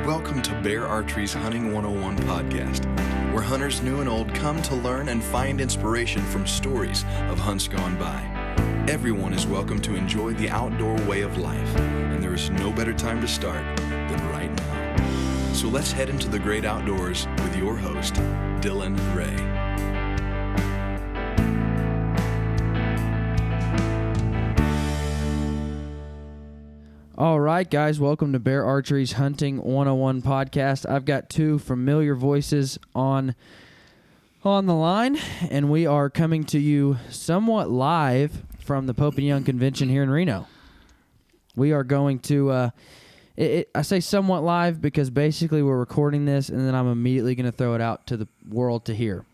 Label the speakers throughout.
Speaker 1: Welcome to Bear Archery's Hunting 101 podcast, where hunters new and old come to learn and find inspiration from stories of hunts gone by. Everyone is welcome to enjoy the outdoor way of life, and there is no better time to start than right now. So let's head into the great outdoors with your host, Dylan Ray.
Speaker 2: All right, guys, welcome to Bear Archery's Hunting 101 podcast. I've got two familiar voices on the line, and we are coming to you somewhat live from the Pope and Young Convention here in Reno. We are going to, I say somewhat live because basically we're recording this, and then I'm immediately going to throw it out to the world to hear.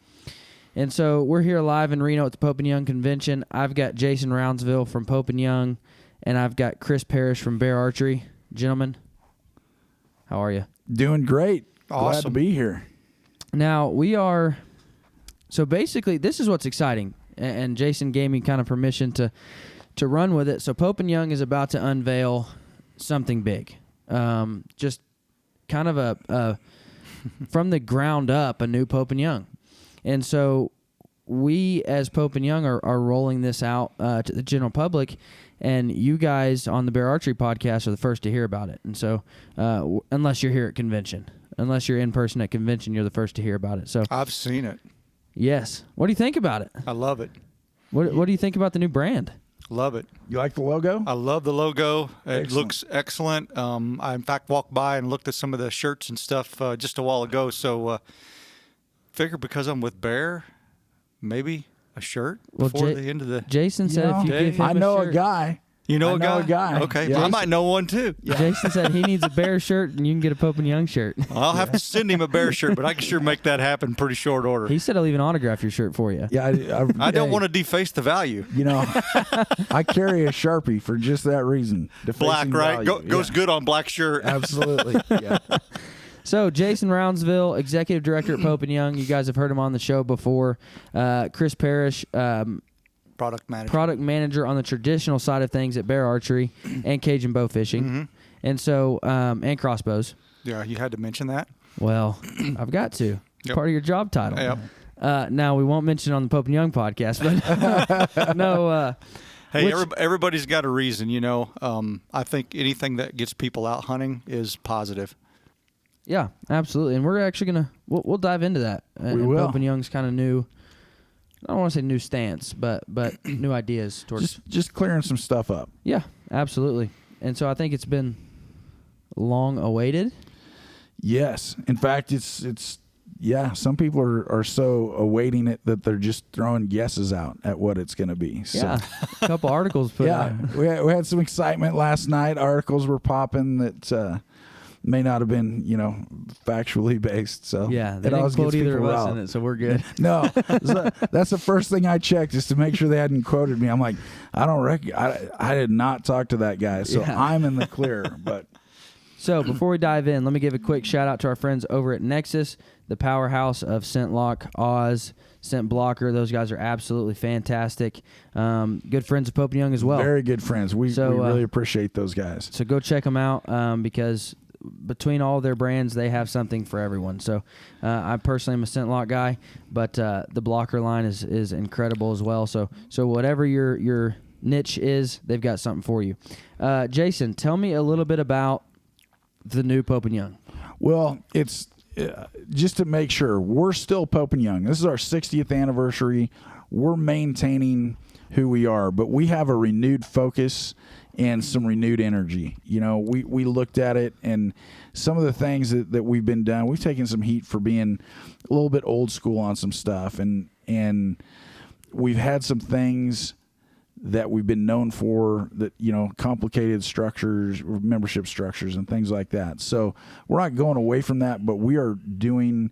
Speaker 2: And so we're here live in Reno at the Pope and Young Convention. I've got Jason Rounsaville from Pope and Young, and I've got Chris Parrish from Bear Archery. Gentlemen, how are you?
Speaker 3: Doing great.
Speaker 4: Awesome.
Speaker 3: Glad to be here.
Speaker 2: Now, so basically, this is what's exciting, and Jason gave me kind of permission to run with it. So Pope and Young is about to unveil something big. Just kind of a from the ground up, a new Pope and Young. And so we, as Pope and Young, are rolling this out to the general public, and you guys on the Bear Archery podcast are the first to hear about it. And so unless you're here at convention, unless you're in person at convention, you're the first to hear about it. So
Speaker 4: I've seen it.
Speaker 2: Yes. What do you think about it?
Speaker 4: I love it.
Speaker 2: What do you think about the new brand?
Speaker 4: Love it.
Speaker 3: You like the logo?
Speaker 4: I love the logo. It
Speaker 3: Excellent.
Speaker 4: looks excellent. I, in fact, walked by and looked at some of the shirts and stuff just a while ago. So figure because I'm with Bear, maybe a shirt before the end of the...
Speaker 2: Jason said if you give him
Speaker 3: I know
Speaker 2: a shirt,
Speaker 3: a guy.
Speaker 4: You know
Speaker 3: I know a guy.
Speaker 4: Okay.
Speaker 3: Yeah.
Speaker 4: I might know one, too.
Speaker 3: Yeah.
Speaker 2: Jason said he needs a Bear shirt, and you can get a Pope and Young shirt.
Speaker 4: I'll have to send him a Bear shirt, but I can sure make that happen pretty short order.
Speaker 2: He said I'll even autograph your shirt for you.
Speaker 3: Yeah,
Speaker 4: I don't want to deface the value.
Speaker 3: You know, I carry a Sharpie for just that reason.
Speaker 4: Black,
Speaker 3: Defacing
Speaker 4: right?
Speaker 3: value.
Speaker 4: Goes
Speaker 3: Yeah.
Speaker 4: good on black shirt.
Speaker 3: Absolutely. Yeah.
Speaker 2: So, Jason Rounsaville, Executive Director at Pope and Young. You guys have heard him on the show before. Chris Parrish,
Speaker 4: Product manager.
Speaker 2: Product Manager on the traditional side of things at Bear Archery and Cajun bow fishing.
Speaker 4: Mm-hmm.
Speaker 2: And so, and crossbows.
Speaker 4: Yeah, you had to mention that.
Speaker 2: Well, I've got to. It's
Speaker 4: Yep.
Speaker 2: part of your job title.
Speaker 4: Yep.
Speaker 2: Now, we won't mention it on the Pope and Young podcast, but no.
Speaker 4: Hey, everybody's got a reason, you know. I think anything that gets people out hunting is positive.
Speaker 2: Yeah, absolutely. And we're actually going to, we'll dive into that.
Speaker 3: We will.
Speaker 2: Pope and Young's kind of new, I don't want to say new stance, but new ideas towards.
Speaker 3: Just clearing some stuff up.
Speaker 2: Yeah, absolutely. And so I think it's been long awaited.
Speaker 3: Yes. In fact, it's some people are so awaiting it that they're just throwing guesses out at what it's going to be. So.
Speaker 2: Yeah, a couple articles put out.
Speaker 3: We had some excitement last night. Articles were popping that may not have been, factually based. So
Speaker 2: Yeah, they
Speaker 3: it
Speaker 2: didn't
Speaker 3: always
Speaker 2: quote
Speaker 3: gets
Speaker 2: either of
Speaker 3: people
Speaker 2: us
Speaker 3: riled.
Speaker 2: in it, so we're good.
Speaker 3: No, that's the first thing I checked, just to make sure they hadn't quoted me. I'm like, I did not talk to that guy, so
Speaker 2: Yeah.
Speaker 3: I'm in the clear. But
Speaker 2: So before we dive in, let me give a quick shout out to our friends over at Nexus, the powerhouse of Scent Lock, Oz, Scent Blocker. Those guys are absolutely fantastic. Good friends of Pope and Young as well.
Speaker 3: very good friends. We really appreciate those guys.
Speaker 2: So go check them out because between all their brands, they have something for everyone. So I personally am a Scent Lock guy, but the Blocker line is incredible as well. So whatever your niche is, they've got something for you. Jason, tell me a little bit about the new Pope and Young.
Speaker 3: Well, it's just to make sure we're still Pope and Young. This is our 60th anniversary. We're maintaining who we are, but we have a renewed focus and some renewed energy. We looked at it, and some of the things that we've been done, we've taken some heat for being a little bit old school on some stuff, and we've had some things that we've been known for, that complicated structures, membership structures, and things like that. So we're not going away from that, but we are doing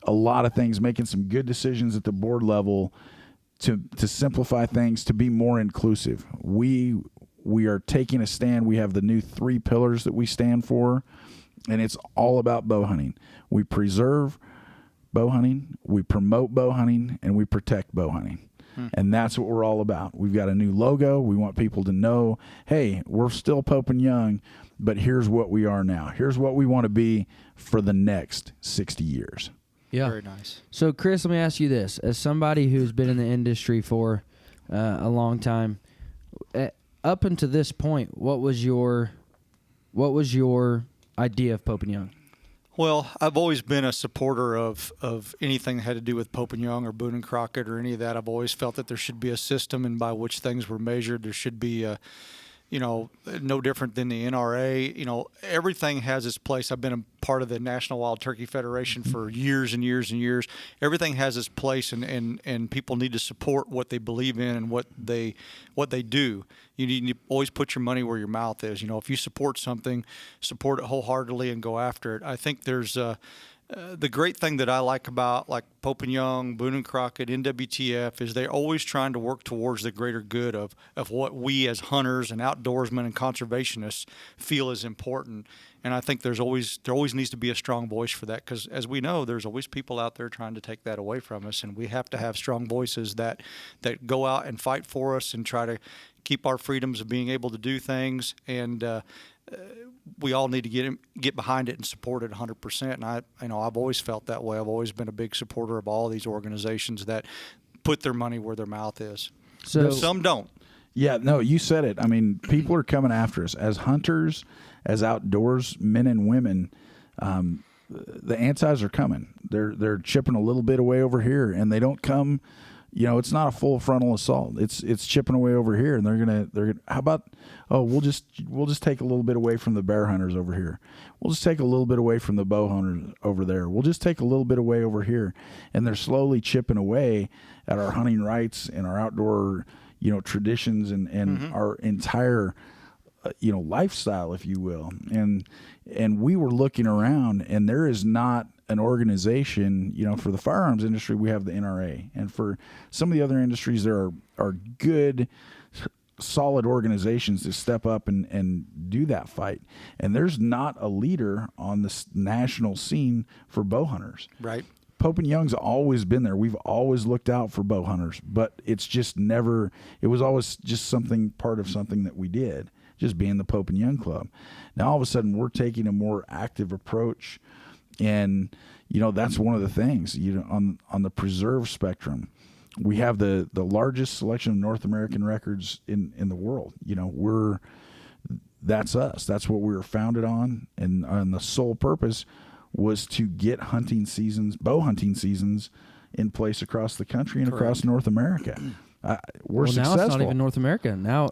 Speaker 3: a lot of things, making some good decisions at the board level to simplify things, to be more inclusive. We are taking a stand. We have the new 3 pillars that we stand for, and it's all about bow hunting. We preserve bow hunting, we promote bow hunting, and we protect bow hunting. And that's what we're all about. We've got a new logo. We want people to know, hey, we're still Pope and Young, but here's what we are now. Here's what we want to be for the next 60 years.
Speaker 2: Yeah.
Speaker 4: Very nice.
Speaker 2: So, Chris, let me ask you this. As somebody who's been in the industry for a long time, up until this point, what was your idea of Pope and Young?
Speaker 4: Well, I've always been a supporter of anything that had to do with Pope and Young or Boone and Crockett or any of that. I've always felt that there should be a system and by which things were measured. There should be a, no different than the NRA. Everything has its place. I've been a part of the National Wild Turkey Federation for years and years and years. Everything has its place, and people need to support what they believe in and what they do. You need to always put your money where your mouth is. If you support something, support it wholeheartedly and go after it. I think there's the great thing that I like about like Pope and Young, Boone and Crockett, NWTF is they're always trying to work towards the greater good of what we as hunters and outdoorsmen and conservationists feel is important. And I think there always needs to be a strong voice for that, because as we know, there's always people out there trying to take that away from us, and we have to have strong voices that go out and fight for us and try to keep our freedoms of being able to do things. And we all need to get behind it and support it 100%. And I've always felt that way. I've always been a big supporter of all these organizations that put their money where their mouth is.
Speaker 2: So
Speaker 4: some don't.
Speaker 3: Yeah, no, you said it. I mean, people are coming after us as hunters, as outdoors men and women. The antis are coming. They're chipping a little bit away over here, and they don't come. It's not a full frontal assault. It's chipping away over here, and they're gonna. How about? Oh, we'll just take a little bit away from the bear hunters over here. We'll just take a little bit away from the bow hunters over there. We'll just take a little bit away over here, and they're slowly chipping away at our hunting rights and our outdoor, traditions and our entire, lifestyle, if you will. And we were looking around, and there is not an organization, for the firearms industry, we have the NRA. And for some of the other industries, there are good, solid organizations to step up and do that fight. And there's not a leader on this national scene for bow hunters.
Speaker 4: Right.
Speaker 3: Pope and Young's always been there. We've always looked out for bow hunters, but it's just never, it was always just part of something that we did, just being the Pope and Young Club. Now, all of a sudden, we're taking a more active approach. And, that's one of the things, on the preserve spectrum, we have the largest selection of North American records in the world. That's us. That's what we were founded on. And the sole purpose was to get bow hunting seasons in place across the country and across North America. We're successful.
Speaker 2: Now it's not even North America. Now,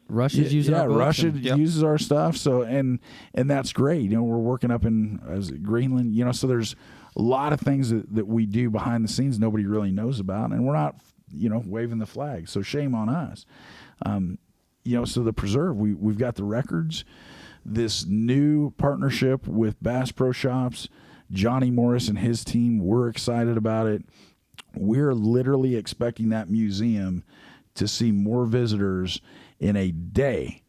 Speaker 2: Russia's using our books.
Speaker 3: Russia uses our stuff. So, and that's great. We're working up in Greenland, so there's a lot of things that we do behind the scenes nobody really knows about. And we're not, waving the flag. So shame on us. So the preserve, we've got the records, this new partnership with Bass Pro Shops, Johnny Morris and his team. We're excited about it. We're literally expecting that museum to see more visitors in a day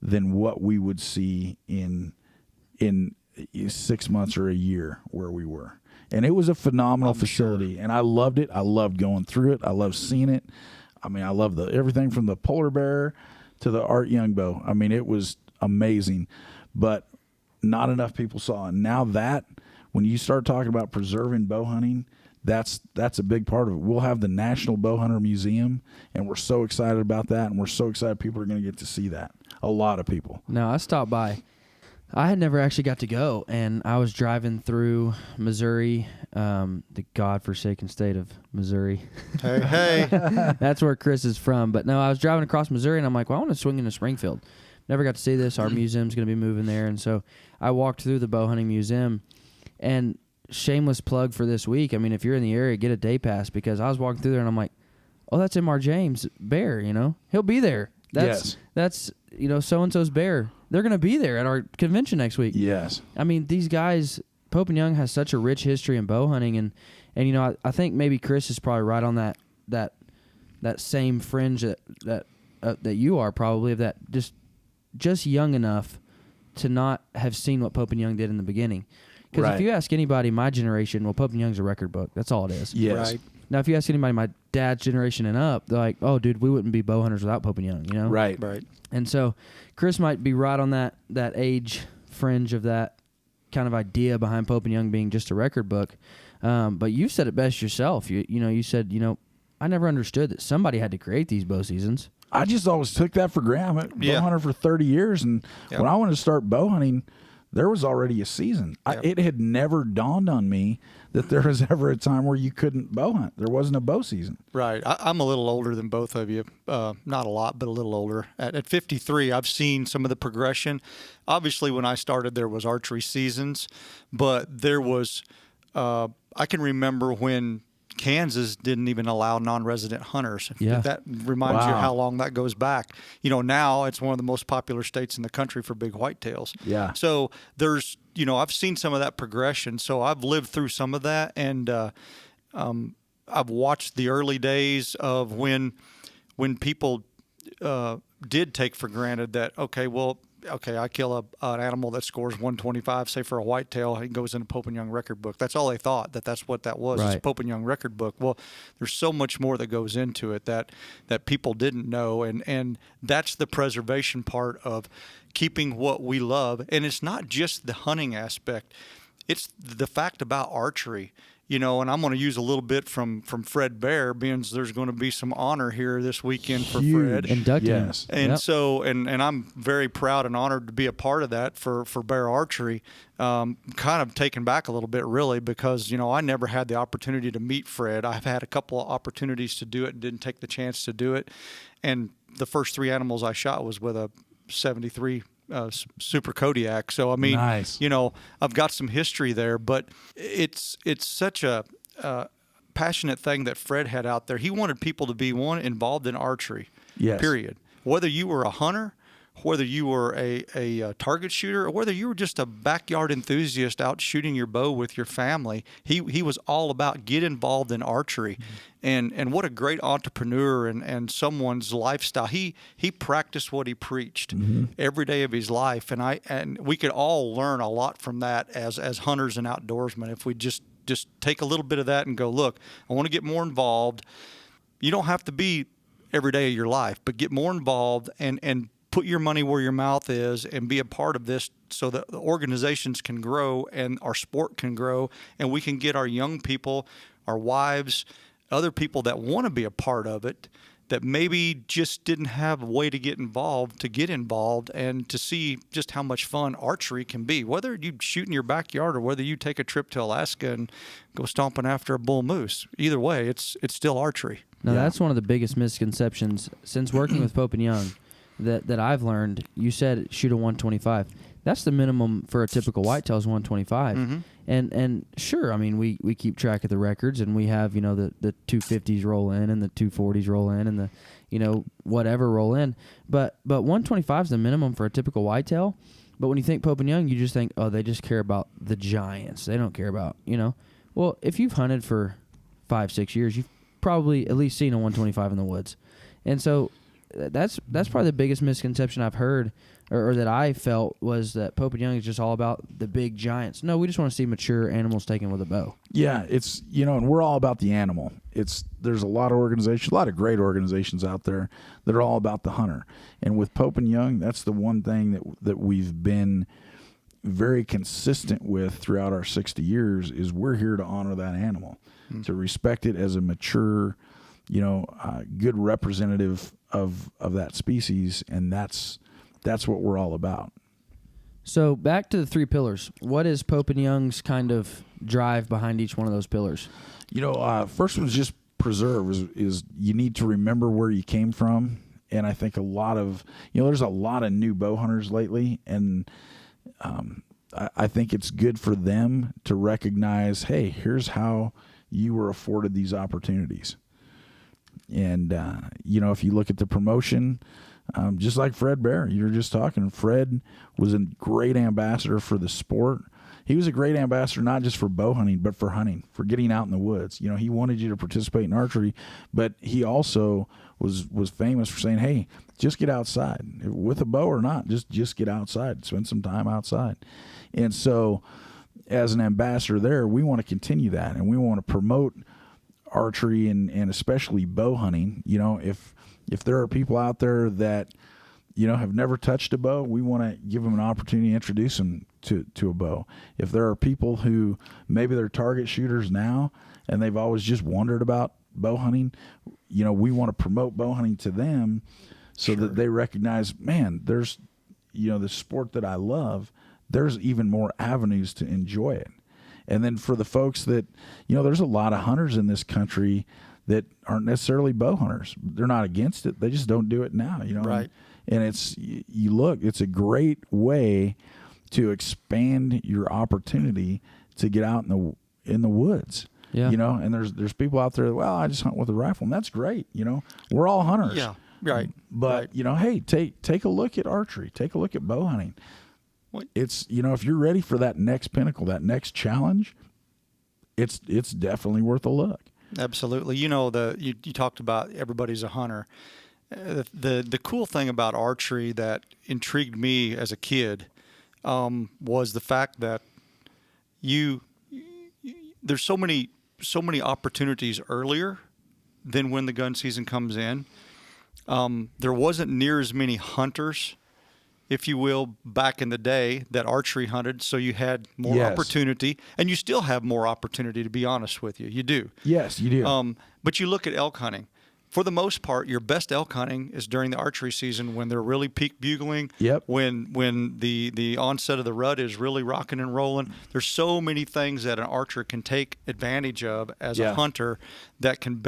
Speaker 3: than what we would see in 6 months or a year where we were. And it was a phenomenal facility, and I loved it. I loved going through it. I loved seeing it. I love everything from the polar bear to the Art Young bow. It was amazing, but not enough people saw it. Now that, when you start talking about preserving bow hunting, that's a big part of it. We'll have the National Bowhunter Museum, and we're so excited about that, and we're so excited people are going to get to see that. A lot of people.
Speaker 2: No, I stopped by. I had never actually got to go, and I was driving through Missouri, the godforsaken state of Missouri.
Speaker 4: Hey.
Speaker 2: That's where Chris is from. But no, I was driving across Missouri, and I'm like, well, I want to swing into Springfield. Never got to see this. Our museum's going to be moving there. And so I walked through the bow hunting museum, and shameless plug for this week. If you're in the area, get a day pass, because I was walking through there and I'm like, oh, that's M.R. James Bear, he'll be there. That's so-and-so's Bear. They're going to be there at our convention next week.
Speaker 3: Yes.
Speaker 2: These guys, Pope and Young has such a rich history in bow hunting, and I think maybe Chris is probably right on that same fringe that you are probably, of that just young enough to not have seen what Pope and Young did in the beginning. Because if you ask anybody my generation, well, Pope and Young's a record book. That's all it is.
Speaker 3: Yes.
Speaker 4: Right.
Speaker 2: Now, if you ask anybody my dad's generation and up, they're like, oh, dude, we wouldn't be bow hunters without Pope and Young, you know?
Speaker 3: Right.
Speaker 2: And so Chris might be right on that age fringe of that kind of idea behind Pope and Young being just a record book. But you said it best yourself. You said, I never understood that somebody had to create these bow seasons.
Speaker 3: I just always took that for granted. I'm a bow hunter for 30 years, and when I wanted to start bow hunting, there was already a season. It had never dawned on me that there was ever a time where you couldn't bow hunt. There wasn't a bow season.
Speaker 4: Right. I'm a little older than both of you. Not a lot, but a little older. At 53, I've seen some of the progression. Obviously, when I started, there was archery seasons, but there was I can remember when Kansas didn't even allow non-resident hunters.
Speaker 2: Yeah.
Speaker 4: That reminds you how long that goes back. Now it's one of the most popular states in the country for big whitetails.
Speaker 3: Yeah.
Speaker 4: So there's, I've seen some of that progression. So I've lived through some of that, and I've watched the early days of when people did take for granted that, I kill an animal that scores 125, say for a whitetail, it goes in a Pope and Young record book. That's all they thought, that's what that was. It's a Pope and Young record book. Well, there's so much more that goes into it that people didn't know, and that's the preservation part of keeping what we love. And it's not just the hunting aspect. It's the fact about archery. And I'm going to use a little bit from Fred Bear, being there's going to be some honor here this weekend for Fred.
Speaker 2: Induction.
Speaker 3: Yes.
Speaker 4: And so, and I'm very proud and honored to be a part of that for Bear Archery. Kind of taken back a little bit, really, because, I never had the opportunity to meet Fred. I've had a couple of opportunities to do it and didn't take the chance to do it. And the first 3 animals I shot was with a 73 Super Kodiak. So
Speaker 3: nice.
Speaker 4: I've got some history there, but it's such a passionate thing that Fred had out there. He wanted people to be involved in archery.
Speaker 3: Yes.
Speaker 4: Period. Whether you were a hunter, whether you were a target shooter, or whether you were just a backyard enthusiast out shooting your bow with your family, he was all about get involved in archery. And what a great entrepreneur and someone's lifestyle. He practiced what he preached every day of his life, and we could all learn a lot from that as hunters and outdoorsmen if we just take a little bit of that and go, look, I want to get more involved. You don't have to be every day of your life, but get more involved and put your money where your mouth is and be a part of this so that the organizations can grow and our sport can grow, and we can get our young people, our wives, other people that want to be a part of it, that maybe just didn't have a way to get involved and to see just how much fun archery can be. Whether you shoot in your backyard or whether you take a trip to Alaska and go stomping after a bull moose, either way, it's still archery.
Speaker 2: Now, that's one of the biggest misconceptions since working with Pope and Young that I've learned. You said shoot a 125. That's the minimum for a typical whitetail is 125. And sure, we keep track of the records, and we have, the 250s roll in and the 240s roll in and the, whatever roll in. But 125 is the minimum for a typical whitetail. But when you think Pope and Young, you just think, oh, they just care about the giants. They don't care about, Well, if you've hunted for 5-6 years, you've probably at least seen a 125 in the woods. And so that's probably the biggest misconception I've heard or that I felt was that Pope and Young is just all about the big giants. No, we just want to see mature animals taken with a bow.
Speaker 3: Yeah, it's, and we're all about the animal. There's a lot of organizations, a lot of great organizations out there that are all about the hunter. And with Pope and Young, that's the one thing that we've been very consistent with throughout our 60 years is we're here to honor that animal, to respect it as a mature, good representative of that species, and that's what we're all about.
Speaker 2: So back to the 3 pillars. What is Pope and Young's kind of drive behind each one of those pillars?
Speaker 3: First one's just preserve is you need to remember where you came from. And I think a lot of, there's a lot of new bow hunters lately, and I think it's good for them to recognize, hey, here's how you were afforded these opportunities. And, if you look at the promotion, just like Fred Bear, you were just talking, Fred was a great ambassador for the sport. He was a great ambassador not just for bow hunting, but for hunting, for getting out in the woods. He wanted you to participate in archery, but he also was famous for saying, hey, just get outside. With a bow or not, just get outside, spend some time outside. And so as an ambassador there, we want to continue that, and we want to promote archery and especially bow hunting, you know, if there are people out there that, you know, have never touched a bow, we want to give them an opportunity to introduce them to a bow. If there are people who maybe they're target shooters now and they've always just wondered about bow hunting, you know, we want to promote bow hunting to them so that they recognize, man, there's, you know, the sport that I love, there's even more avenues to enjoy it. And then for the folks that, you know, there's a lot of hunters in this country that aren't necessarily bow hunters. They're not against it. They just don't do it now, you know.
Speaker 4: Right.
Speaker 3: And it's a great way to expand your opportunity to get out in the woods.
Speaker 2: Yeah.
Speaker 3: You know, and there's people out there, well, I just hunt with a rifle, and that's great, you know. We're all hunters.
Speaker 4: Yeah. Right.
Speaker 3: But,
Speaker 4: right.
Speaker 3: you know, hey, take a look at archery. Take a look at bow hunting.
Speaker 4: What?
Speaker 3: It's, you know, if you're ready for that next pinnacle, that next challenge, it's definitely worth a look.
Speaker 4: Absolutely. You know, you talked about everybody's a hunter. The cool thing about archery that intrigued me as a kid was the fact that there's so many opportunities earlier than when the gun season comes in. There wasn't near as many hunters, if you will, back in the day that archery hunted, so you had more opportunity, and you still have more opportunity, to be honest with you. You do.
Speaker 3: Yes, you do.
Speaker 4: But you look at elk hunting. For the most part, your best elk hunting is during the archery season when they're really peak bugling.
Speaker 3: Yep.
Speaker 4: When the onset of the rut is really rocking and rolling. There's so many things that an archer can take advantage of as a hunter that can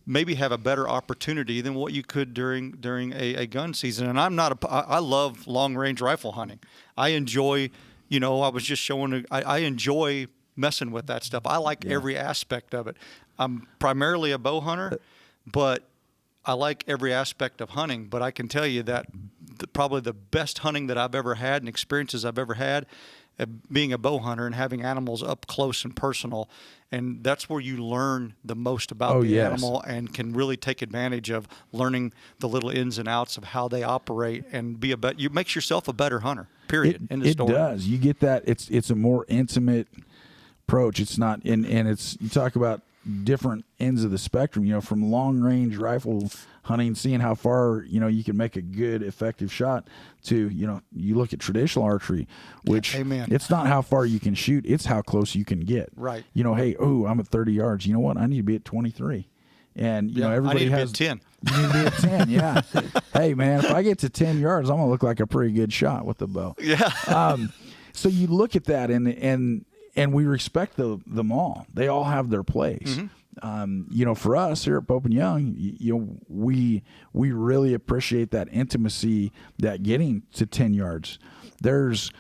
Speaker 4: maybe have a better opportunity than what you could during a gun season. And I love long range rifle hunting. I enjoy, you know, I was just showing, I enjoy messing with that stuff. I like every aspect of it. I'm primarily a bow hunter, but I like every aspect of hunting. But I can tell you that probably the best hunting that I've ever had and experiences I've ever had, being a bow hunter and having animals up close and personal. And that's where you learn the most about the animal and can really take advantage of learning the little ins and outs of how they operate and you makes yourself a better hunter, period.
Speaker 3: It does. You get that. It's a more intimate approach. It's not, and it's, you talk about different ends of the spectrum, you know, from long range rifle hunting, seeing how far, you know, you can make a good effective shot, to, you know, you look at traditional archery, which it's not how far you can shoot, it's how close you can get.
Speaker 4: Right.
Speaker 3: You know, hey, I'm at 30 yards. You know what? I need to be at 23. And, you know, everybody has
Speaker 4: 10.
Speaker 3: You need to be at 10. Yeah. Hey, man, if I get to 10 yards, I'm going to look like a pretty good shot with the bow.
Speaker 4: Yeah.
Speaker 3: So you look at that and we respect them all. They all have their place.
Speaker 4: Mm-hmm.
Speaker 3: You know, for us here at Pope and Young, you know, we really appreciate that intimacy, that getting to 10 yards. There's,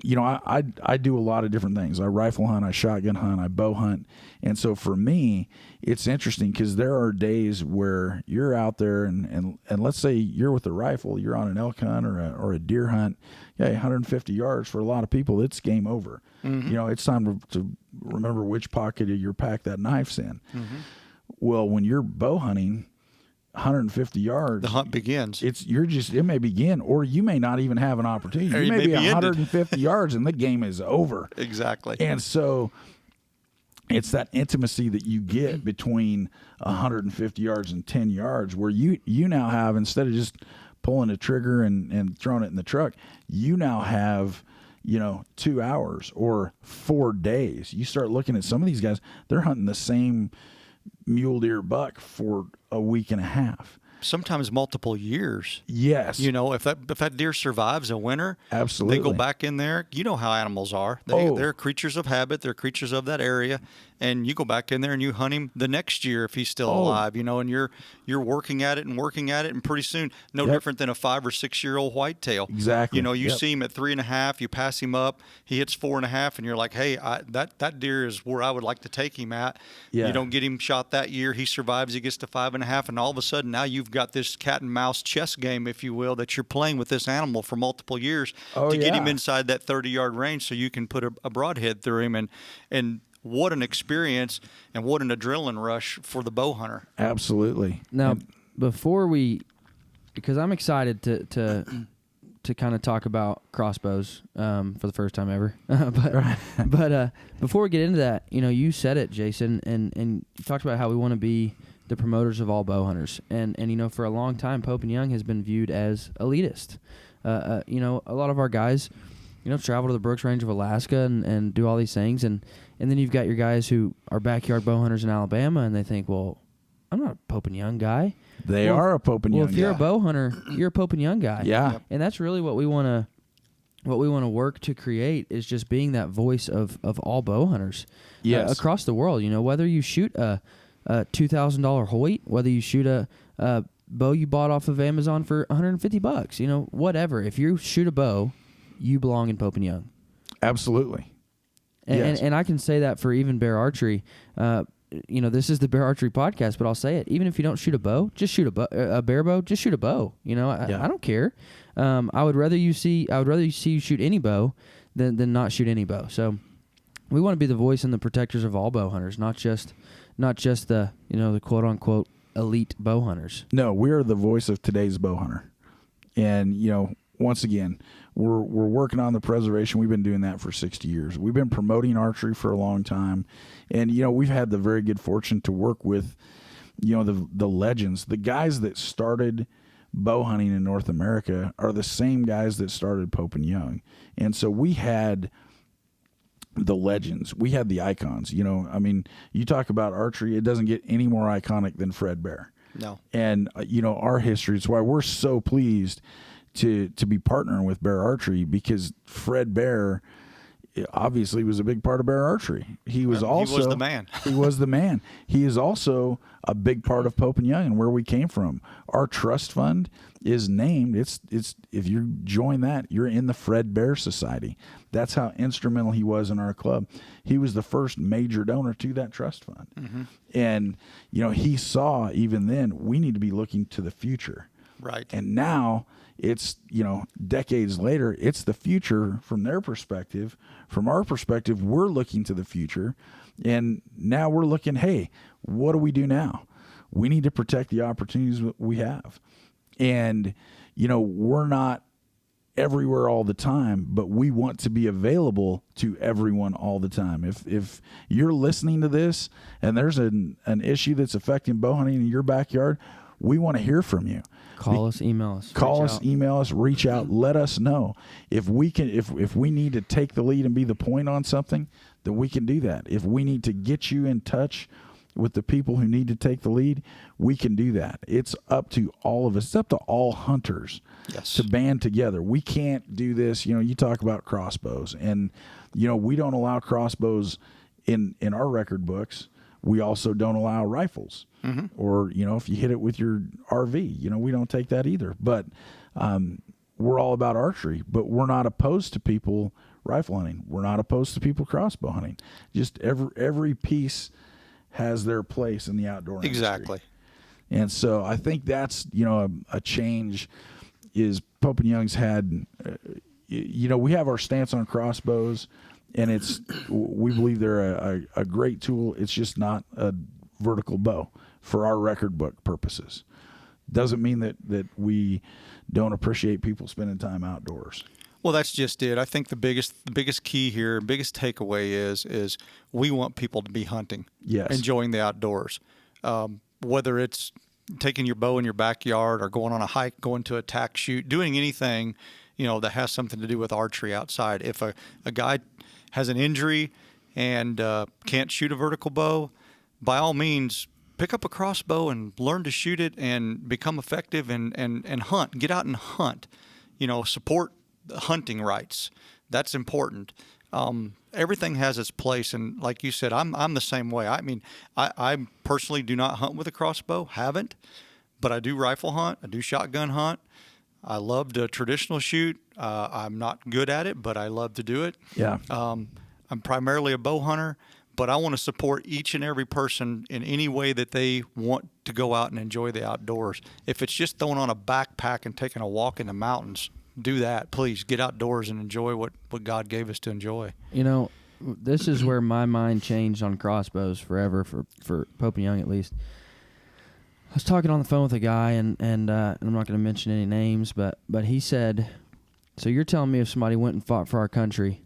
Speaker 3: you know, I do a lot of different things. I rifle hunt, I shotgun hunt, I bow hunt. And so for me, it's interesting because there are days where you're out there and let's say you're with a rifle, you're on an elk hunt or a deer hunt. Yeah, 150 yards for a lot of people, it's game over. Mm-hmm. You know, it's time to remember which pocket of your pack that knife's in. Mm-hmm. Well, when you're bow hunting, 150 yards,
Speaker 4: the hunt begins.
Speaker 3: It may begin, or you may not even have an opportunity. You may be 150 yards and the game is over.
Speaker 4: Exactly.
Speaker 3: And so it's that intimacy that you get between 150 yards and 10 yards where you now have, instead of just pulling a trigger and throwing it in the truck, you now have, you know, 2 hours or 4 days. You start looking at some of these guys, they're hunting the same mule deer buck for a week and a half.
Speaker 4: Sometimes multiple years.
Speaker 3: Yes.
Speaker 4: You know, if that deer survives a winter,
Speaker 3: absolutely,
Speaker 4: they go back in there. You know how animals are. They're creatures of habit. They're creatures of that area. And you go back in there and you hunt him the next year if he's still alive, you know, and you're working at it, and pretty soon, no different than a 5 or 6 year old whitetail.
Speaker 3: Exactly.
Speaker 4: You know, you see him at 3.5, you pass him up, he hits 4.5, and you're like, hey, that deer is where I would like to take him at. Yeah. You don't get him shot that year, he survives, he gets to 5.5, and all of a sudden now you've got this cat and mouse chess game, if you will, that you're playing with this animal for multiple years to get him inside that 30-yard range so you can put a broadhead through him. And what an experience and what an adrenaline rush for the bow hunter.
Speaker 3: Absolutely.
Speaker 2: Now, because I'm excited to to kind of talk about crossbows for the first time ever. but before we get into that, you said it, Jason, and you talked about how we want to be the promoters of all bow hunters. And for a long time, Pope and Young has been viewed as elitist. A lot of our guys, travel to the Brooks Range of Alaska and do all these things. And then you've got your guys who are backyard bow hunters in Alabama, and they think, well, I'm not a Pope and Young guy.
Speaker 3: They are a Pope and Young guy.
Speaker 2: Well, if you're a bow hunter, you're a Pope and Young guy.
Speaker 3: Yeah.
Speaker 2: And that's really what we want to work to create, is just being that voice of all bow hunters across the world. Whether you shoot a $2,000 Hoyt, whether you shoot a bow you bought off of Amazon for $150, whatever. If you shoot a bow, you belong in Pope and Young.
Speaker 3: Absolutely.
Speaker 2: And I can say that for even Bear Archery. This is the Bear Archery podcast, but I'll say it. Even if you don't shoot a bow, just shoot a bear bow. Just shoot a bow. I don't care. I would rather you see you shoot any bow than not shoot any bow. So we want to be the voice and the protectors of all bow hunters, not just the the quote unquote elite bow hunters.
Speaker 3: No, we are the voice of today's bow hunter. And once again, we're working on the preservation. We've been doing that for 60 years. We've been promoting archery for a long time. And, we've had the very good fortune to work with, the legends. The guys that started bow hunting in North America are the same guys that started Pope and Young. And so we had the legends. We had the icons. You talk about archery, it doesn't get any more iconic than Fred Bear.
Speaker 4: No.
Speaker 3: And, our history, it's why we're so pleased to be partnering with Bear Archery, because Fred Bear obviously was a big part of Bear Archery. He was the man. He was the man. He is also a big part of Pope and Young and where we came from. Our trust fund is named. It's if you join that, you're in the Fred Bear Society. That's how instrumental he was in our club. He was the first major donor to that trust fund. Mm-hmm. And he saw even then we need to be looking to the future.
Speaker 4: Right.
Speaker 3: And now it's, decades later, it's the future from their perspective. From our perspective, we're looking to the future. And now we're looking, hey, what do we do now? We need to protect the opportunities we have. And, we're not everywhere all the time, but we want to be available to everyone all the time. If you're listening to this and there's an issue that's affecting bow hunting in your backyard, we want to hear from you.
Speaker 2: Call us, email us.
Speaker 3: Email us, reach out, let us know. If we need to take the lead and be the point on something, then we can do that. If we need to get you in touch with the people who need to take the lead, we can do that. It's up to all of us. It's up to all hunters to band together. We can't do this. You talk about crossbows, and we don't allow crossbows in our record books. We also don't allow rifles. Mm-hmm. Or, if you hit it with your RV, we don't take that either. But we're all about archery, but we're not opposed to people rifle hunting. We're not opposed to people crossbow hunting. Just every piece has their place in the outdoor industry.
Speaker 4: Exactly.
Speaker 3: And so I think that's, a change is Pope and Young's had, we have our stance on crossbows, and we believe they're a great tool. It's just not a vertical bow for our record book purposes. Doesn't mean that we don't appreciate people spending time outdoors.
Speaker 4: Well, that's just it. I think the biggest key here, biggest takeaway is we want people to be hunting, enjoying the outdoors. Whether it's taking your bow in your backyard or going on a hike, going to a tack shoot, doing anything, that has something to do with archery outside. If a guy has an injury and can't shoot a vertical bow, by all means, pick up a crossbow and learn to shoot it and become effective and hunt. Get out and hunt. Support hunting rights. That's important. Everything has its place, and like you said, I'm the same way. I personally do not hunt with a crossbow, haven't, but I do rifle hunt. I do shotgun hunt. I love to traditional shoot. I'm not good at it, but I love to do it.
Speaker 3: Yeah.
Speaker 4: I'm primarily a bow hunter, but I want to support each and every person in any way that they want to go out and enjoy the outdoors. If it's just throwing on a backpack and taking a walk in the mountains, do that. Please get outdoors and enjoy what God gave us to enjoy.
Speaker 2: This is where my mind changed on crossbows forever, for Pope and Young at least. I was talking on the phone with a guy, and I'm not going to mention any names, but he said, So you're telling me if somebody went and fought for our country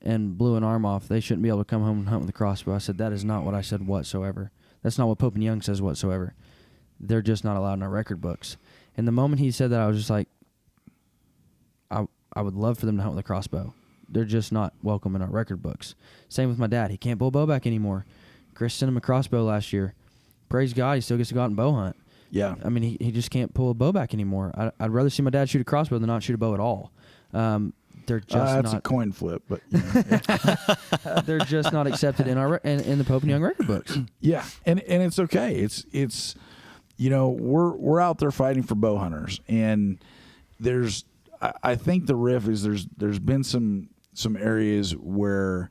Speaker 2: and blew an arm off, they shouldn't be able to come home and hunt with a crossbow? I said, that is not what I said whatsoever. That's not what Pope and Young says whatsoever. They're just not allowed in our record books. And the moment he said that, I was just like, I would love for them to hunt with a crossbow. They're just not welcome in our record books. Same with my dad. He can't bow bowback anymore. Chris sent him a crossbow last year. Praise God, he still gets to go out and bow hunt.
Speaker 3: Yeah.
Speaker 2: I mean, he just can't pull a bow back anymore. I'd rather see my dad shoot a crossbow than not shoot a bow at all. They're just
Speaker 3: that's
Speaker 2: not.
Speaker 3: a coin flip, but you know.
Speaker 2: They're just not accepted in our in the Pope and Young record books.
Speaker 3: Yeah, and it's okay. It's you know, we're out there fighting for bow hunters, and I think the riff is there's been some areas where,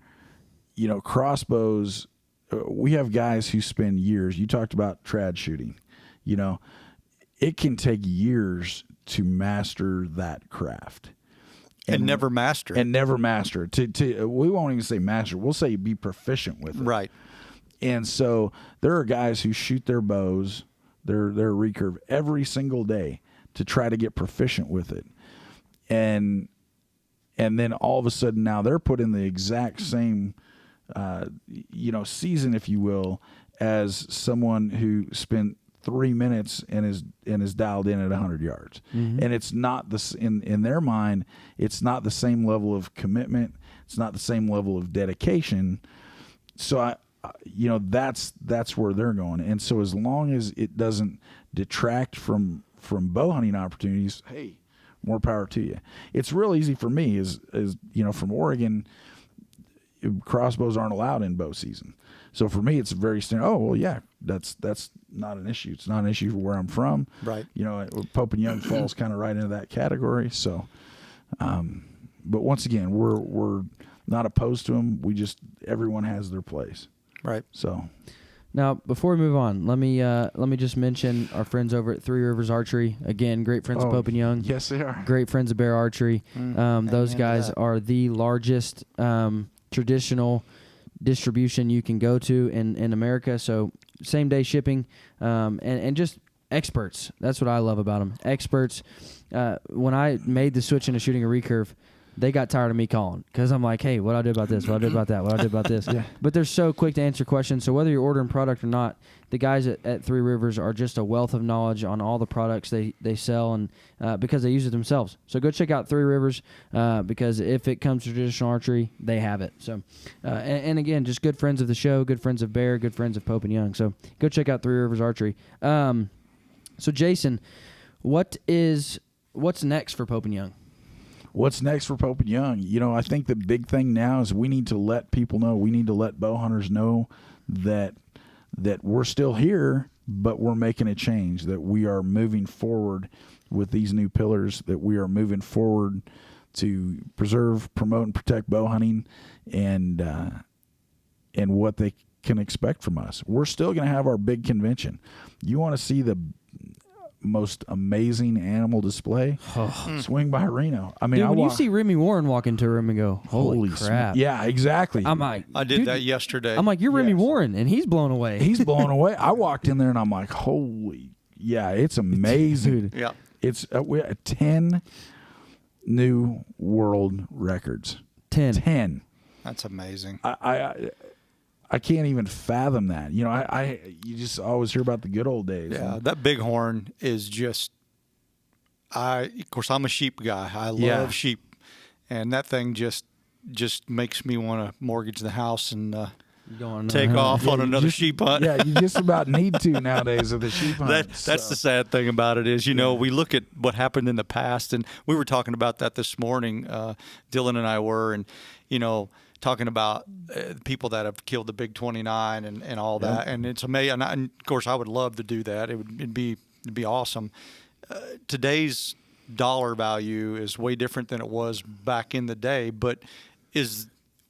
Speaker 3: you know, crossbows. We have guys who spend years. You talked about trad shooting. You know, it can take years to master that craft.
Speaker 4: And never master it.
Speaker 3: And never master it. We won't even say master. We'll say be proficient with it.
Speaker 4: Right.
Speaker 3: And so there are guys who shoot their bows, their recurve every single day to try to get proficient with it. And then all of a sudden now they're put in the exact same you know, season, if you will, as someone who spent 3 minutes and is dialed in at 100 yards. Mm-hmm. And it's not in their mind, it's not the same level of commitment. It's not the same level of dedication. So you know, that's where they're going. And so as long as it doesn't detract from bow hunting opportunities, hey, more power to you. It's real easy for me is you know, from Oregon, crossbows aren't allowed in bow season. So for me, it's very standard. Oh, well, yeah, that's not an issue. It's not an issue for where I'm from.
Speaker 4: Right.
Speaker 3: You know, Pope and Young falls kind of right into that category. So, but once again, we're not opposed to them. Everyone has their place.
Speaker 4: Right.
Speaker 3: So.
Speaker 2: Now, before we move on, let me just mention our friends over at Three Rivers Archery. Again, great friends of Pope and Young.
Speaker 3: Yes, they are.
Speaker 2: Great friends of Bear Archery. Those guys are the largest traditional distribution you can go to in America. So same day shipping, and just experts. That's what I love about them. Experts. When I made the switch into shooting a recurve, they got tired of me calling because I'm like, hey, what I do about this? What I do about that? What I do about this?
Speaker 3: Yeah.
Speaker 2: But they're so quick to answer questions. So whether you're ordering product or not, the guys at Three Rivers are just a wealth of knowledge on all the products they sell, and because they use it themselves. So go check out Three Rivers because if it comes to traditional archery, they have it. So and again, just good friends of the show, good friends of Bear, good friends of Pope and Young. So go check out Three Rivers Archery. So Jason, what's next for Pope and Young?
Speaker 3: What's next for Pope and Young? You know, I think the big thing now is we need to let people know. We need to let bow hunters know that we're still here, but we're making a change, that we are moving forward with these new pillars, that we are moving forward to preserve, promote, and protect bow hunting and what they can expect from us. We're still going to have our big convention. You want to see the most amazing animal display? Swing by Reno. I mean,
Speaker 2: dude, when you see Remy Warren walk into a room and go, holy crap.
Speaker 3: Yeah, exactly.
Speaker 2: I'm like,
Speaker 4: I did that yesterday.
Speaker 2: I'm like, you're Remy Warren, and he's blown away.
Speaker 3: He's blown away. I walked in there and I'm like, holy, yeah, it's amazing.
Speaker 2: Dude.
Speaker 4: Yeah.
Speaker 3: It's we had 10 new world records. 10.
Speaker 4: That's amazing.
Speaker 3: I can't even fathom that. You know, you just always hear about the good old days.
Speaker 4: Yeah, that bighorn is just. Of course, I'm a sheep guy. I love sheep, and that thing just makes me want to mortgage the house and take off on another sheep hunt.
Speaker 3: Yeah, you just about need to nowadays with the sheep hunt.
Speaker 4: That's the sad thing about it is, you know, we look at what happened in the past, and we were talking about that this morning. Dylan and I were, and you know, talking about people that have killed the big 29 and all that, and it's amazing. And of course, I would love to do that. It'd be awesome. Today's dollar value is way different than it was back in the day, but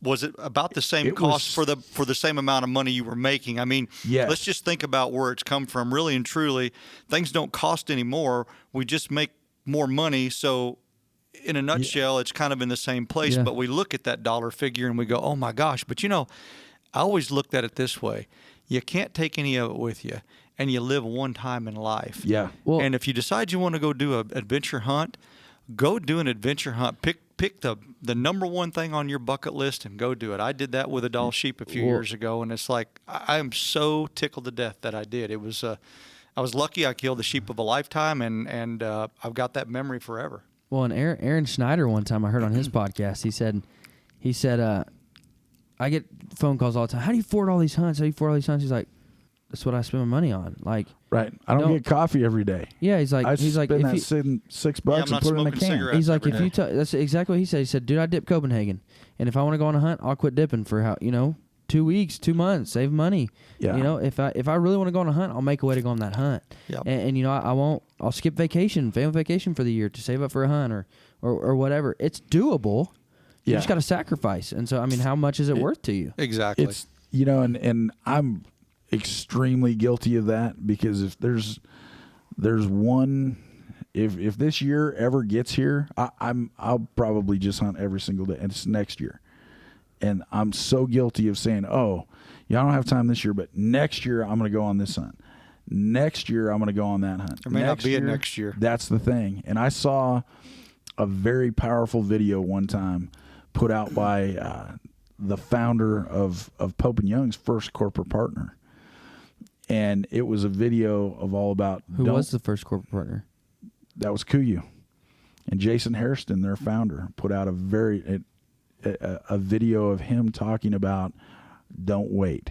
Speaker 4: was it about the same cost for the same amount of money you were making? I mean, let's just think about where it's come from. Really and truly, things don't cost anymore. We just make more money. So in a nutshell, it's kind of in the same place, but we look at that dollar figure and we go, oh my gosh. But you know, I always looked at it this way. You can't take any of it with you, and you live one time in life.
Speaker 3: Yeah.
Speaker 2: Well,
Speaker 4: and if you decide you want to go do an adventure hunt, go do an adventure hunt. Pick the number one thing on your bucket list and go do it. I did that with a Dall sheep a few years ago, and it's like I am so tickled to death that I did. It was I was lucky. I killed the sheep of a lifetime, and I've got that memory forever.
Speaker 2: Well, and Aaron Schneider one time I heard on his podcast, he said I get phone calls all the time. How do you afford all these hunts? He's like, that's what I spend my money on. Like,
Speaker 3: right. I don't get coffee every day.
Speaker 2: Yeah, he's like,
Speaker 3: I spend that $6 and put it in the can.
Speaker 2: He's like, that's exactly what he said. He said, dude, I dip Copenhagen, and if I want to go on a hunt, I'll quit dipping for 2 weeks, 2 months, save money.
Speaker 3: Yeah.
Speaker 2: If I really want to go on a hunt, I'll make a way to go on that hunt.
Speaker 4: Yep.
Speaker 2: And I'll skip family vacation for the year to save up for a hunt or whatever. It's doable. You just got to sacrifice. And so, I mean, how much is it worth to you?
Speaker 4: Exactly.
Speaker 3: It's, and I'm extremely guilty of that, because if there's one, if this year ever gets here, I'll probably just hunt every single day, and it's next year. And I'm so guilty of saying, oh, I don't have time this year, but next year I'm going to go on this hunt. Next year I'm going to go on that hunt.
Speaker 4: There may not be a next year.
Speaker 3: That's the thing. And I saw a very powerful video one time put out by the founder of Pope & Young's first corporate partner. And it was a video of all about...
Speaker 2: Who was the first corporate partner?
Speaker 3: That was Kuyu. And Jason Hairston, their founder, put out a video of him talking about, don't wait.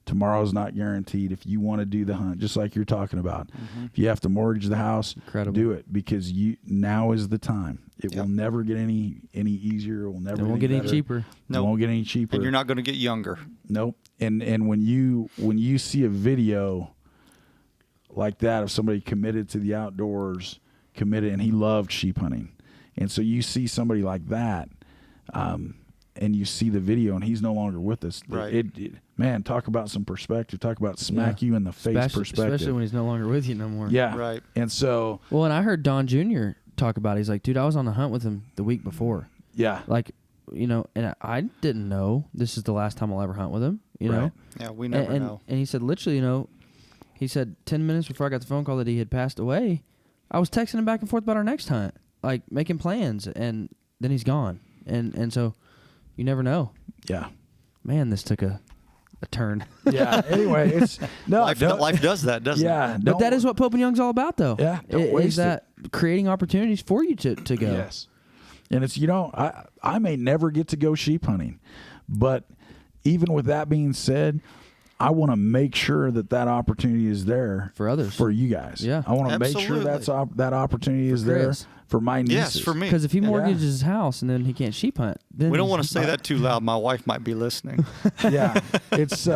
Speaker 3: Tomorrow's not guaranteed. If you want to do the hunt, just like you're talking about, if you have to mortgage the house, do it, because now is the time. It will never get any easier. It will never.
Speaker 2: It won't get any cheaper.
Speaker 3: No, it won't get any cheaper.
Speaker 4: And you're not going to get younger.
Speaker 3: Nope. And when you see a video like that of somebody committed to the outdoors, and he loved sheep hunting, and so you see somebody like that. And you see the video, and he's no longer with us.
Speaker 4: Right.
Speaker 3: Man, talk about some perspective. Talk about smack you in the face perspective.
Speaker 2: Especially when he's no longer with you no more.
Speaker 3: Yeah.
Speaker 4: Right.
Speaker 3: And so...
Speaker 2: Well, and I heard Don Jr. talk about it. He's like, dude, I was on the hunt with him the week before.
Speaker 3: Yeah.
Speaker 2: Like, and I didn't know this is the last time I'll ever hunt with him, you know?
Speaker 4: Yeah, we never know.
Speaker 2: And he said, literally, he said 10 minutes before I got the phone call that he had passed away, I was texting him back and forth about our next hunt, like making plans, and then he's gone. And so... You never know.
Speaker 3: Yeah.
Speaker 2: Man, this took a turn.
Speaker 3: Yeah. Anyway, it's
Speaker 4: life does that, doesn't it?
Speaker 3: Yeah.
Speaker 2: But that is what Pope & Young's all about, though.
Speaker 3: Yeah.
Speaker 2: Is that creating opportunities for you to go.
Speaker 3: Yes. And it's, I may never get to go sheep hunting, but even with that being said, I want to make sure that opportunity is there
Speaker 2: for others,
Speaker 3: for you guys.
Speaker 2: Yeah.
Speaker 3: I want to make sure that opportunity is there for my nieces.
Speaker 4: Yes, for me.
Speaker 2: Because if he mortgages his house and then he can't sheep hunt, then
Speaker 4: we don't want to say that too loud. My wife might be listening.
Speaker 3: Yeah, it's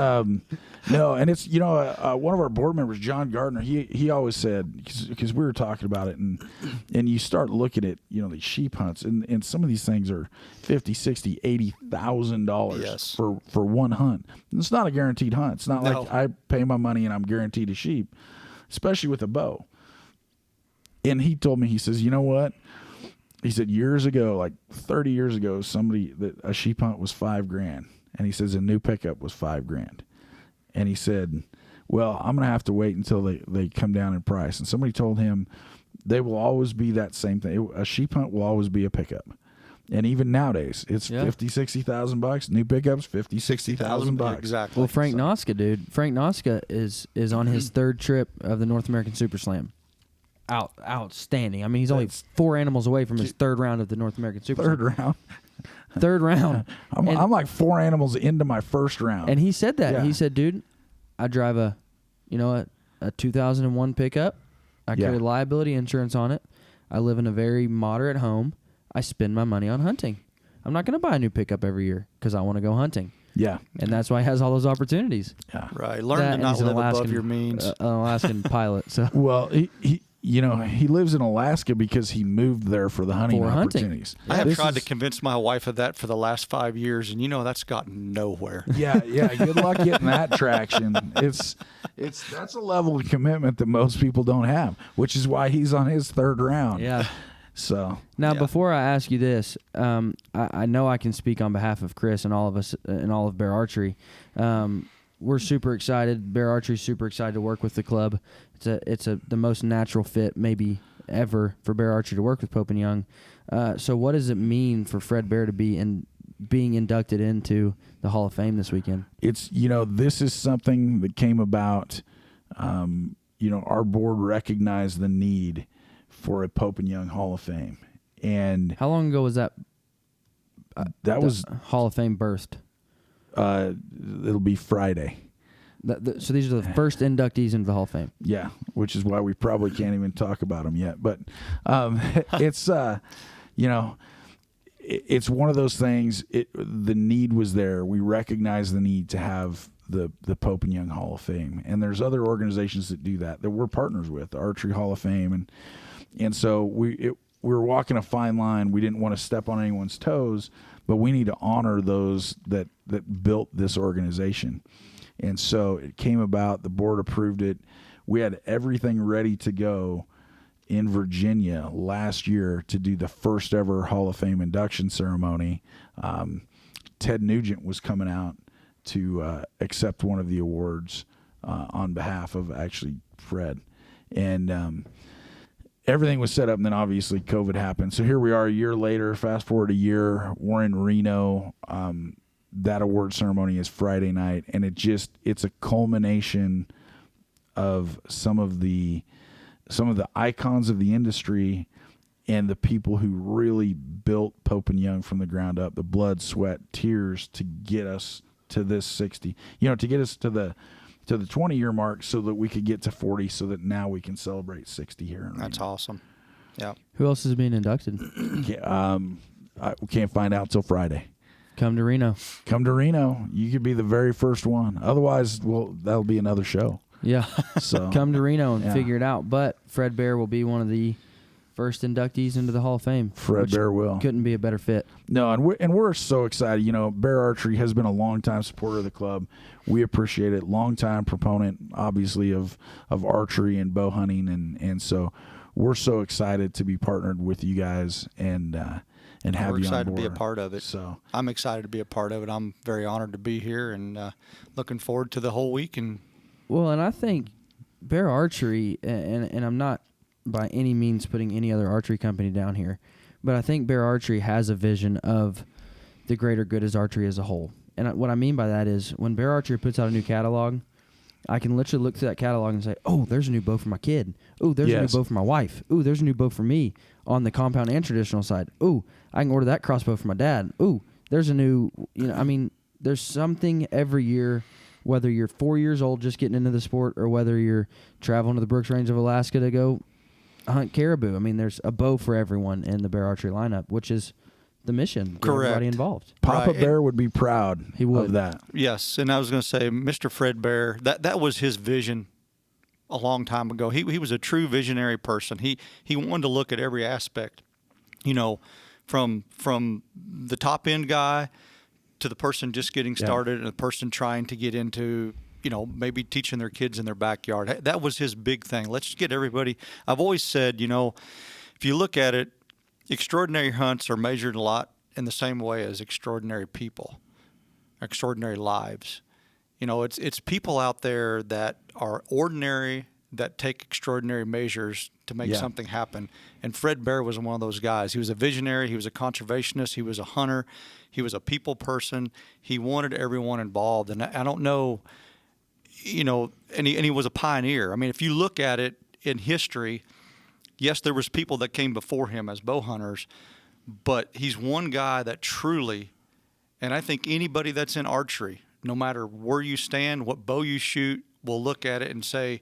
Speaker 3: no, and it's one of our board members, John Gardner. He always said, because we were talking about it, and you start looking at these sheep hunts, and some of these things are $50,000, $60,000, $80,000 for one hunt. And it's not a guaranteed hunt. It's not like I pay my money and I'm guaranteed a sheep, especially with a bow. And he told me, he says, you know what? He said years ago, like 30 years ago, a sheep hunt was $5,000, and he says a new pickup was $5,000. And he said, well, I'm going to have to wait until they come down in price. And somebody told him they will always be that same thing. A sheep hunt will always be a pickup. And even nowadays, it's $50,000-$60,000. New pickups, $50,000-$60,000.
Speaker 4: Exactly.
Speaker 2: Well, Frank Noska, dude. Frank Noska is on his third trip of the North American Super Slam. Outstanding. I mean, he's only 4 animals away from his third round of the North American Super Slam. Third round.
Speaker 3: I'm like 4 animals into my first round.
Speaker 2: And he said that. Yeah. He said, dude, I drive a 2001 pickup. I carry liability insurance on it. I live in a very moderate home. I spend my money on hunting. I'm not going to buy a new pickup every year because I want to go hunting.
Speaker 3: Yeah.
Speaker 2: And that's why he has all those opportunities.
Speaker 3: Yeah.
Speaker 4: Right. Learn to not live above your means.
Speaker 2: An Alaskan pilot. So.
Speaker 3: Well, he lives in Alaska because he moved there for the hunting opportunities.
Speaker 4: I have tried to convince my wife of that for the last 5 years, and that's gotten nowhere.
Speaker 3: Yeah. Good luck getting that traction. That's a level of commitment that most people don't have, which is why he's on his third round.
Speaker 2: Yeah.
Speaker 3: So
Speaker 2: now, before I ask you this, I know I can speak on behalf of Chris and all of us and all of Bear Archery. We're super excited. Bear Archery's super excited to work with the club. It's the most natural fit maybe ever for Bear Archery to work with Pope & Young. So what does it mean for Fred Bear to be being inducted into the Hall of Fame this weekend?
Speaker 3: It's, this is something that came about, our board recognized the need for a Pope and Young Hall of Fame. And
Speaker 2: how long ago was that?
Speaker 3: That was
Speaker 2: Hall of Fame birthed.
Speaker 3: It'll be Friday.
Speaker 2: So these are the first inductees into the Hall of Fame.
Speaker 3: Yeah, which is why we probably can't even talk about them yet. But it's it's one of those things. The need was there. We recognize the need to have the Pope and Young Hall of Fame, and there's other organizations that do that we're partners with, the Archery Hall of Fame, and so we were walking a fine line. We didn't want to step on anyone's toes, but we need to honor those that built this organization. And so it came about, the board approved it. We had everything ready to go in Virginia last year to do the first ever Hall of Fame induction ceremony. Ted Nugent was coming out to accept one of the awards on behalf of actually Fred. And everything was set up, and then obviously COVID happened. So here we are a year later, fast forward a year, we're in Reno. That award ceremony is Friday night, and it's a culmination of some of the icons of the industry and the people who really built Pope and Young from the ground up, the blood, sweat, tears to get us to this 60, to get us to the 20-year mark so that we could get to 40, so that now we can celebrate 60 here in Reno.
Speaker 4: That's awesome. Yeah.
Speaker 2: Who else is being inducted?
Speaker 3: We can't find out till Friday.
Speaker 2: Come to Reno.
Speaker 3: Come to Reno. You could be the very first one. Otherwise, that'll be another show.
Speaker 2: Yeah.
Speaker 3: So
Speaker 2: come to Reno and figure it out. But Fred Bear will be one of the first inductees into the Hall of Fame.
Speaker 3: Fred Bear will.
Speaker 2: Couldn't be a better fit.
Speaker 3: No, and we're so excited. Bear Archery has been a longtime supporter of the club. We appreciate it. Longtime proponent, obviously, of archery and bow hunting, and so we're so excited to be partnered with you guys and have
Speaker 4: we're
Speaker 3: you on board.
Speaker 4: We're excited to be a part of it.
Speaker 3: So
Speaker 4: I'm excited to be a part of it. I'm very honored to be here and looking forward to the whole week. And
Speaker 2: I think Bear Archery, and I'm not by any means putting any other archery company down here, but I think Bear Archery has a vision of the greater good as archery as a whole. And what I mean by that is when Bear Archery puts out a new catalog, I can literally look through that catalog and say, oh, there's a new bow for my kid. Oh, there's a new bow for my wife. Oh, there's a new bow for me on the compound and traditional side. Oh, I can order that crossbow for my dad. Oh, there's a new, there's something every year, whether you're 4 years old just getting into the sport or whether you're traveling to the Brooks Range of Alaska to go hunt caribou. There's a bow for everyone in the Bear Archery lineup, which is the mission for everybody involved.
Speaker 3: Papa Bear would be proud of that.
Speaker 4: Yes, and I was going to say, Mr. Fred Bear, that was his vision a long time ago. He was a true visionary person. He wanted to look at every aspect, from the top end guy to the person just getting started and the person trying to get into, maybe teaching their kids in their backyard. That was his big thing. Let's get everybody. I've always said, if you look at it, extraordinary hunts are measured a lot in the same way as extraordinary people, extraordinary lives. It's people out there that are ordinary that take extraordinary measures to make something happen. And Fred Bear was one of those guys. He was a visionary. He was a conservationist. He was a hunter. He was a people person. He wanted everyone involved. And I don't know, and he was a pioneer. If you look at it in history, yes, there was people that came before him as bow hunters, but he's one guy that truly, and I think anybody that's in archery, no matter where you stand, what bow you shoot, will look at it and say,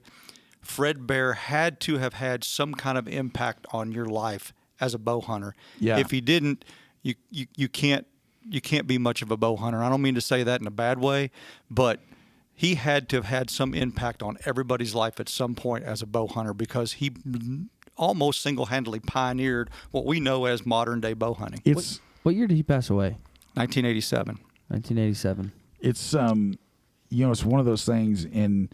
Speaker 4: Fred Bear had to have had some kind of impact on your life as a bow hunter. Yeah. If he didn't, you can't be much of a bow hunter. I don't mean to say that in a bad way, but he had to have had some impact on everybody's life at some point as a bow hunter, because he almost single-handedly pioneered what we know as modern-day bow hunting.
Speaker 2: What year did he pass away?
Speaker 4: 1987.
Speaker 2: 1987.
Speaker 3: It's it's one of those things, and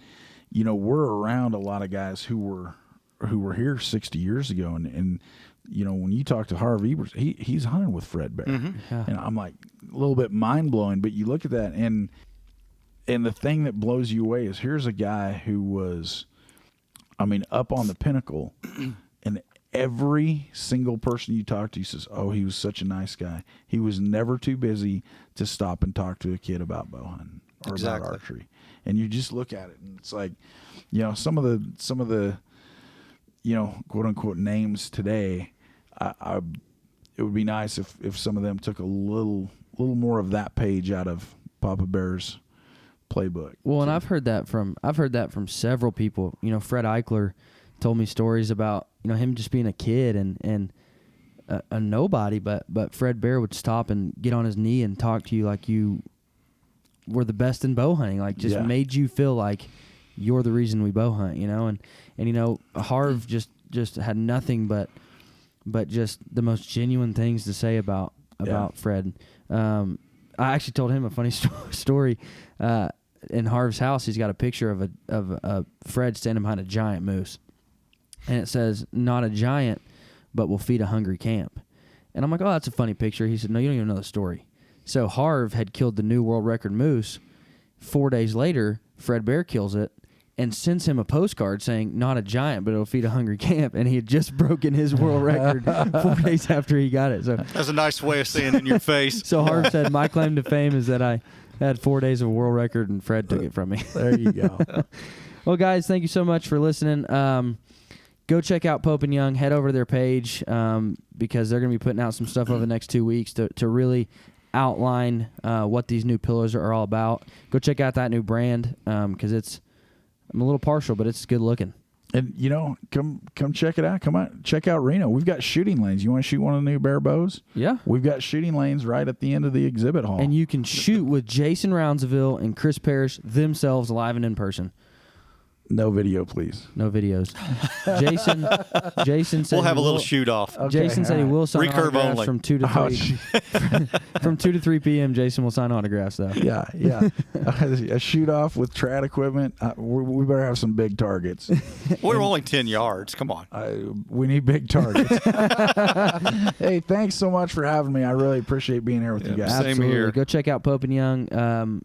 Speaker 3: we're around a lot of guys who were here 60 years ago, and when you talk to Harv Ebers, he's hunting with Fred Bear, and I'm like a little bit mind blowing. But you look at that, and the thing that blows you away is here's a guy who was, up on the pinnacle, and every single person you talk to says, "Oh, he was such a nice guy. He was never too busy to stop and talk to a kid about bow hunting or about archery." And you just look at it, and it's like, some of the quote unquote names today. It would be nice if some of them took a little more of that page out of Papa Bear's playbook.
Speaker 2: Well, and I've heard that from several people. Fred Eichler told me stories about him just being a kid and a nobody, but Fred Bear would stop and get on his knee and talk to you like you were the best in bow hunting, like just made you feel like you're the reason we bow hunt, and Harv just had nothing but just the most genuine things to say about Fred. I actually told him a funny story. In Harv's house, he's got a picture of a Fred standing behind a giant moose, and it says, "Not a giant, but will feed a hungry camp." And I'm like, "Oh, that's a funny picture." He said, "No, you don't even know the story." So Harv had killed the new world record moose. 4 days later, Fred Bear kills it and sends him a postcard saying, "Not a giant, but it'll feed a hungry camp." And he had just broken his world record 4 days after he got it. So
Speaker 4: that's a nice way of saying it in your face.
Speaker 2: So Harv said, "My claim to fame is that I had 4 days of world record and Fred took it from me."
Speaker 3: There you go.
Speaker 2: Well, guys, thank you so much for listening. Go check out Pope & Young. Head over to their page because they're going to be putting out some stuff over the next 2 weeks to really outline what these new pillows are all about. Go check out that new brand because I'm a little partial, but it's good looking.
Speaker 3: And come check it out. Come out, check out Reno. We've got shooting lanes. You want to shoot one of the new Bear bows?
Speaker 2: Yeah,
Speaker 3: we've got shooting lanes right at the end of the exhibit hall,
Speaker 2: and you can shoot with Jason Rounsaville and Chris Parrish themselves live and in person.
Speaker 3: No video, please.
Speaker 2: No videos. Jason said
Speaker 4: we'll have a little shoot off.
Speaker 2: Okay, Jason said he will sign
Speaker 4: recurve
Speaker 2: autographs
Speaker 4: only
Speaker 2: from 2 to 3. From 2 to 3 p.m. Jason will sign autographs though.
Speaker 3: Yeah. A shoot off with trad equipment. We better have some big targets.
Speaker 4: We're only 10 yards. Come on.
Speaker 3: We need big targets. Hey, thanks so much for having me. I really appreciate being here with you guys.
Speaker 4: Same here.
Speaker 2: Go check out Pope & Young.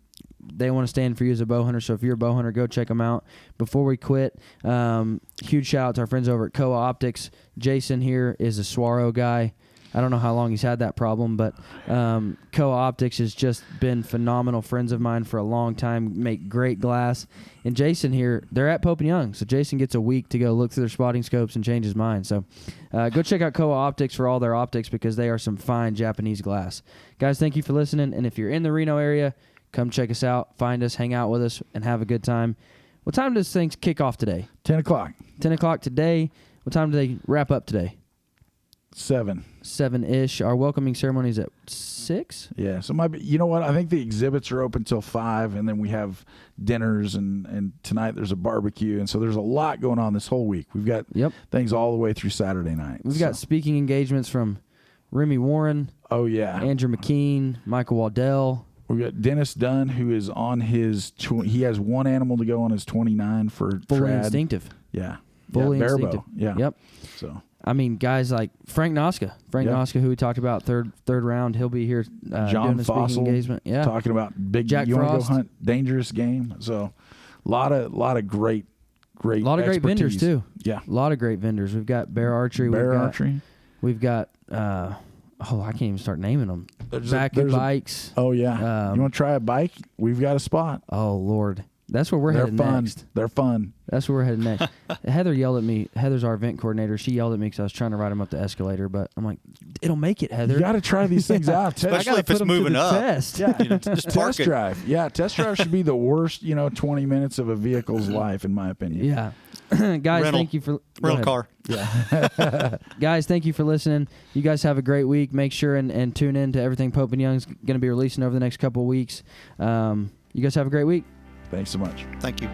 Speaker 2: They want to stand for you as a bow hunter, so if you're a bow hunter, go check them out. Before we quit, huge shout out to our friends over at Koa Optics. Jason here is a Swaro guy. I don't know how long he's had that problem, but Koa Optics has just been phenomenal friends of mine for a long time, make great glass. And Jason here, they're at Pope & Young, so Jason gets a week to go look through their spotting scopes and change his mind. So go check out Koa Optics for all their optics because they are some fine Japanese glass. Guys, thank you for listening, and if you're in the Reno area, come check us out, find us, hang out with us, and have a good time. What time does things kick off today?
Speaker 3: 10 o'clock.
Speaker 2: 10 o'clock today. What time do they wrap up today?
Speaker 3: 7.
Speaker 2: 7-ish. Our welcoming ceremony is at 6?
Speaker 3: Yeah. So you know what? I think the exhibits are open till 5, and then we have dinners, and tonight there's a barbecue, and so there's a lot going on this whole week. We've got things all the way through Saturday night.
Speaker 2: We've got speaking engagements from Remy Warren.
Speaker 3: Oh, yeah.
Speaker 2: Andrew McKean, Michael Waddell.
Speaker 3: We've got Dennis Dunn, who is on his he has one animal to go on his 29 for
Speaker 2: fully
Speaker 3: trad.
Speaker 2: Instinctive.
Speaker 3: Yeah.
Speaker 2: Fully instinctive.
Speaker 3: Bow. Yeah.
Speaker 2: Yep.
Speaker 3: So
Speaker 2: I mean, guys like Frank Noska. Noska, who we talked about third round, he'll be here
Speaker 3: John
Speaker 2: doing a
Speaker 3: Fossil,
Speaker 2: speaking engagement. Yeah.
Speaker 3: Talking about big
Speaker 2: Jack
Speaker 3: you want to
Speaker 2: Frost.
Speaker 3: go hunt dangerous game. So a lot of great
Speaker 2: a lot of great vendors too.
Speaker 3: Yeah.
Speaker 2: A lot of great vendors. We've got Bear Archery. We've got I can't even start naming them. Baku Bikes.
Speaker 3: Oh, yeah. You want to try a bike? We've got a spot.
Speaker 2: Oh, Lord. That's where we're
Speaker 3: They're
Speaker 2: headed
Speaker 3: fun.
Speaker 2: next.
Speaker 3: They're fun.
Speaker 2: That's where we're headed next. Heather yelled at me. Heather's our event coordinator. She yelled at me because I was trying to ride him up the escalator, but I'm like, it'll make it, Heather.
Speaker 3: You got to try these things out.
Speaker 4: Especially if it's moving up.
Speaker 2: Test.
Speaker 3: Yeah.
Speaker 4: Just park
Speaker 3: Test drive. Yeah, test drive should be the worst, 20 minutes of a vehicle's life, in my opinion.
Speaker 2: Yeah. Guys, thank you for...
Speaker 4: Rental car.
Speaker 3: Yeah.
Speaker 2: Guys, thank you for listening. You guys have a great week. Make sure and tune in to everything Pope & Young's going to be releasing over the next couple of weeks. You guys have a great week.
Speaker 3: Thanks so much.
Speaker 4: Thank you.